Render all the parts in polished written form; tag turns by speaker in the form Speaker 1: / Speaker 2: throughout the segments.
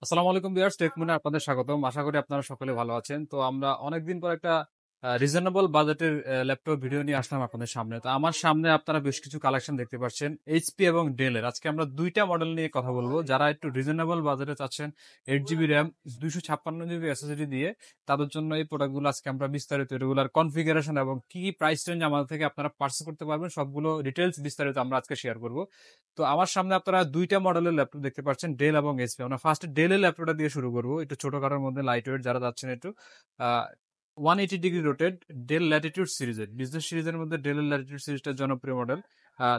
Speaker 1: আসসালামু আলাইকুম ভিউয়ার্স, টেকমুনে আপনাদের স্বাগতম। আশা করি আপনারা সকলে ভালো আছেন। তো আমরা অনেকদিন পর একটা রিজনেবল বাজেটের ল্যাপটপ ভিডিও নিয়ে আসলাম আপনাদের সামনে। তো আমার সামনে আপনারা বেশ কিছু কালেকশন দেখতে পাচ্ছেন এইচপি এবং ডেল এর। আজকে আমরা দুইটা মডেল নিয়ে কথা বলবো। যারা একটু রিজনেবল বাজেটে চাচ্ছেন 8 জিবি র্যাম 256 জিবি এসএসডি দিয়ে, তাদের জন্য এই প্রোডাক্টগুলো আজকে আমরা বিস্তারিত রেগুলার কনফিগারেশন এবং কি কি প্রাইস রেঞ্জ আমাদের থেকে আপনারা পার্চেস করতে পারবেন সবগুলো ডিটেলস বিস্তারিত আমরা আজকে শেয়ার করব। তো আমার সামনে আপনারা দুইটা মডেলের ল্যাপটপ দেখতে পাচ্ছেন, ডেল এবং এইচপি। আমরা ফার্স্ট ডেলের ল্যাপটপটা দিয়ে শুরু করবো, একটু ছোটখাটোর মধ্যে লাইট ওয়েট যারা যাচ্ছেন একটু 180 ডিগ্রি রোটেড ডেল ল্যাটিটিউড সিরিজের বিজনেস সিরিজের মধ্যে ডেল ল্যাটিটিউড সিরিজটা জনপ্রিয় model.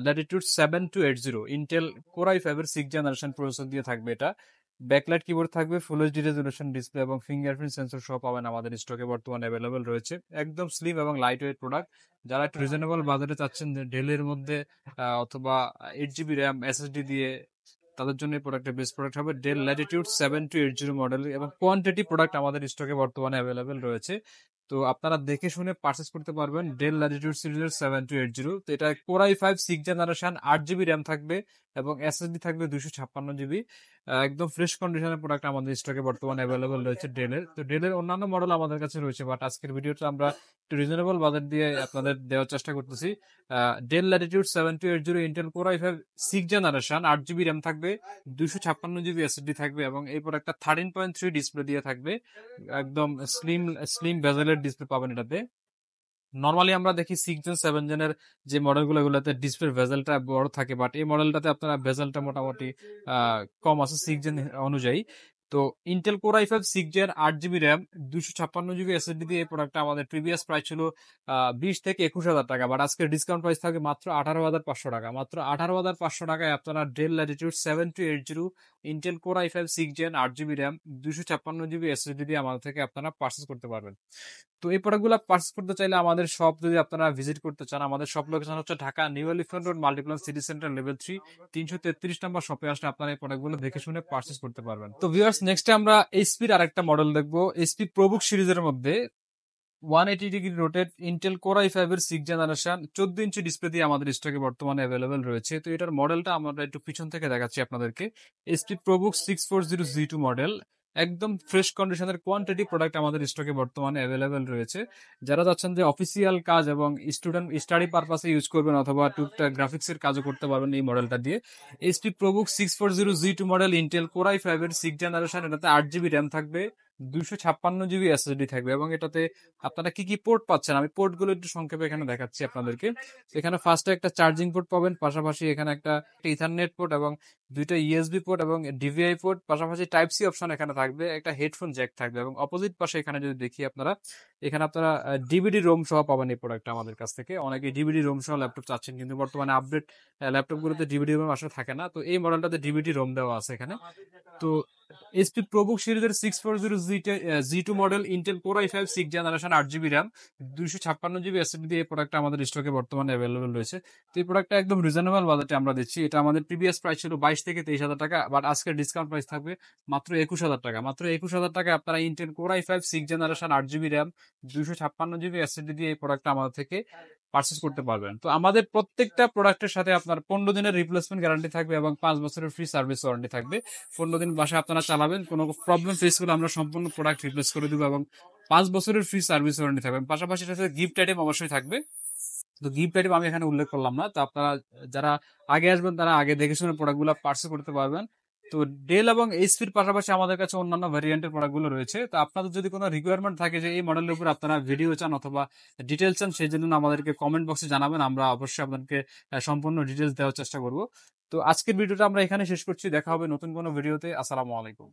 Speaker 1: Latitude 7280 Intel core i5 এর 6th জেনারেশন প্রসেসর দিয়ে থাকবে এটা। ব্যাকলাইট কিবোর্ড থাকবে, ফুল এইচডি রেজলিউশন ডিসপ্লে এবং ফিঙ্গারপ্রিন্ট সেন্সর সহ পাবেন আমাদের স্টকে বর্তমানে অ্যাভেলেবেল রয়েছে। একদম স্লিম এবং লাইট ওয়েট প্রোডাক্ট। যারা একটু রিজনেবল বাজেটে চাচ্ছেন যে ডেলের মধ্যে অথবা 8 জিবি র্যাম এসএসডি দিয়ে, তাদের জন্য এই প্রোডাক্টের বেস্ট প্রোডাক্ট হবে ডেল ল্যাটিটিউড 7280 মডেল এবং কোয়ান্টিটি প্রোডাক্ট আমাদের স্টকে বর্তমানে অ্যাভেলেবেল রয়েছে। তো আপনারা দেখে শুনে পারচেস করতে পারবেন ডেল ল্যাটিটিউড সিরিজের 7280। তো এটা core i5 6th generation, 8 GB RAM থাকবে এবং এসএসডি থাকবে 256 জিবি। একদম ফ্রেশ কন্ডিশনের প্রোডাক্ট আমাদের স্টকে বর্তমানে অ্যাভেলেবেল রয়েছে ডেলের। তো ডেলের অন্যান্য মডেল আমাদের কাছে রয়েছে, বাট আজকের ভিডিওটা আমরা একটু রিজনেবল বাজেট দিয়ে আপনাদের দেওয়ার চেষ্টা করতেছি। Del Latitude 7280 Intel core i5 6th generation, 8 GB RAM থাকবে, 256 জিবি এসএসডি থাকবে এবং এই প্রোডাক্টটা 13.3 ডিসপ্লে দিয়ে থাকবে। একদম স্লিম স্লিম বেজেলের ডিসপ্লে পাবেন এটাতে। নর্মালি আমরা দেখি 6 জেন 7 জেনের যে মডেলগুলো, এগুলোতে ডিসপ্লে ভেজেলটা বড় থাকে, বাট এই মডেলটাতে আপনারা ভেজেলটা মোটামুটি কম আছে 6 জেন অনুযায়ী। তো Intel core i5 6 gen, 8 GB RAM, 256 GB SSD দিয়ে এই প্রোডাক্টটা আমাদের প্রিভিয়াস প্রাইস ছিল 20 থেকে 21 হাজার টাকা, বাট আজকে ডিসকাউন্ট প্রাইস থাকবে মাত্র 18,500 টাকা। মাত্র 18,500 টাকায় আপনারা Dell Latitude 7280 Intel core i5 6 gen, 8 GB RAM, 256 GB SSD দিয়ে আমাদের থেকে আপনারা পারচেস করতে পারবেন। তো এই প্রোডাক্টগুলো পারচেস করতে চাইলে আমাদের শপ যদি আপনারা ভিজিট করতে চান, আমাদের শপ লোকেশন হচ্ছে Dhaka new elephant road, Multiplan city centre, level 3, 333 নম্বর শপে আসলে আপনারা এই প্রোডাক্টগুলো দেখে শুনে পারচেস করতে পারবেন। তো ভিউয়ার্স, নেক্সটে আমরা এইচপির আরেকটা মডেল দেখবো, এইচপি প্রোবুক সিরিজের মধ্যে 180 ডিগ্রি রোটেড ইন্টেল কোর i5 এর 6th জেনারেশন 14 ইঞ্চি ডিসপ্লে দিয়ে আমাদের স্টকে বর্তমানে অ্যাভেলেবেল রয়েছে। তো এটার মডেলটা আমরা একটু পিছন থেকে দেখাচ্ছি আপনাদেরকে। এইচপি প্রোবুক 640Z2 মডেল, একদম ফ্রেশ কন্ডিশনের কোয়ান্টিটি প্রোডাক্ট আমাদের স্টকে বর্তমানে অ্যাভেলেবেল রয়েছে। যারা চাচ্ছেন যে অফিসিয়াল কাজ এবং স্টুডেন্ট স্টাডি পারপাসে ইউজ করবেন অথবা টুকটাক গ্রাফিক্সের কাজও করতে পারবেন এই মডেলটা দিয়ে। HP ProBook 640Z2 model Intel core i5 এর 6th জেনারেশন, এটাতে 8 জিবি র্যাম থাকবে, 256 জিবি এসএসডি থাকবে এবং এটাতে আপনারা কি কি পোর্ট পাচ্ছেন আমি পোর্ট গুলো একটু সংক্ষেপে এখানে দেখাচ্ছি আপনাদেরকে। এখানে ফার্স্টে একটা চার্জিং পোর্ট পাবেন, পাশাপাশি এখানে একটা ইথারনেট পোর্ট এবং দুইটা ইউএসবি পোর্ট এবং ডিভিআই পোর্ট, পাশাপাশি টাইপ সি অপশন এখানে থাকবে, একটা হেডফোন জ্যাক থাকবে এবং অপোজিট পাশে এখানে যদি দেখি আপনারা, এখানে আপনারা ডিভিডি রোম সহ পাবেন এই প্রোডাক্টটা আমাদের কাছ থেকে। অনেকে ডিভিডি রোম সহ ল্যাপটপ চাচ্ছেন, কিন্তু বর্তমানে আপডেট ল্যাপটপ গুলোতে ডিভিডি রোম আসলে থাকে না, তো এই মডেলটাতে ডিভিডি রোম দেওয়া আছে এখানে। তো এইচপি প্রোবুক সিরিজের 640Z2 model Intel core i5 6th generation, 8 GB RAM, 256 GB SSD দিয়ে এই প্রোডাক্টটা আমাদের স্টকে বর্তমানে অ্যাভেলেবল রয়েছে। তো এই প্রোডাক্টটা একদম রিজনেবল বাজেটে আমরা দিচ্ছি। এটা আমাদের প্রিভিয়াস প্রাইস ছিল 22 থেকে 23 হাজার টাকা, বাট আজকের ডিসকাউন্ট প্রাইস থাকবে মাত্র 21 হাজার টাকা। মাত্র 21 হাজার টাকায় আপনারা Intel core i5 6th generation, 8 GB RAM, 256 GB SSD দিয়ে এই প্রোডাক্টটা আমাদের থেকে পারচেস করতে পারবেন। তো আমাদের প্রত্যেকটা প্রোডাক্টের সাথে আপনার 15 দিনের রিপ্লেসমেন্ট গ্যারান্টি থাকবে এবং 5 বছরের ফ্রি সার্ভিস ওয়ারেন্টি থাকবে। 15 দিন বাসায় আপনারা চালাবেন, কোনো প্রবলেম ফেস করলে আমরা সম্পূর্ণ প্রোডাক্ট রিপ্লেস করে দেবো এবং 5 বছরের ফ্রি সার্ভিস ওয়ারেন্টি থাকবে। পাশাপাশি সাথে গিফট আইটেম অবশ্যই থাকবে। তো গিফট আইটেম আমি এখানে উল্লেখ করলাম না, তো আপনারা যারা আগে আসবেন তারা আগে দেখে শুনে প্রোডাক্টগুলো পারচেস করতে পারবেন। তো ডেল এবং এইচপির পাশাপাশি আমাদের কাছে অন্যান্য ভ্যারিয়েন্টের প্রোডাক্টগুলো রয়েছে। তো আপনাদের যদি কোনো রিকোয়ারমেন্ট থাকে যে এই মডেলের উপর আপনারা ভিডিও চান অথবা ডিটেলস চান, সেই জন্য আমাদেরকে কমেন্ট বক্সে জানাবেন, আমরা অবশ্যই আপনাদেরকে সম্পূর্ণ ডিটেলস দেওয়ার চেষ্টা করব। তো আজকের ভিডিওটা আমরা এখানে শেষ করছি, দেখা হবে নতুন কোনো ভিডিওতে। আসসালামু আলাইকুম।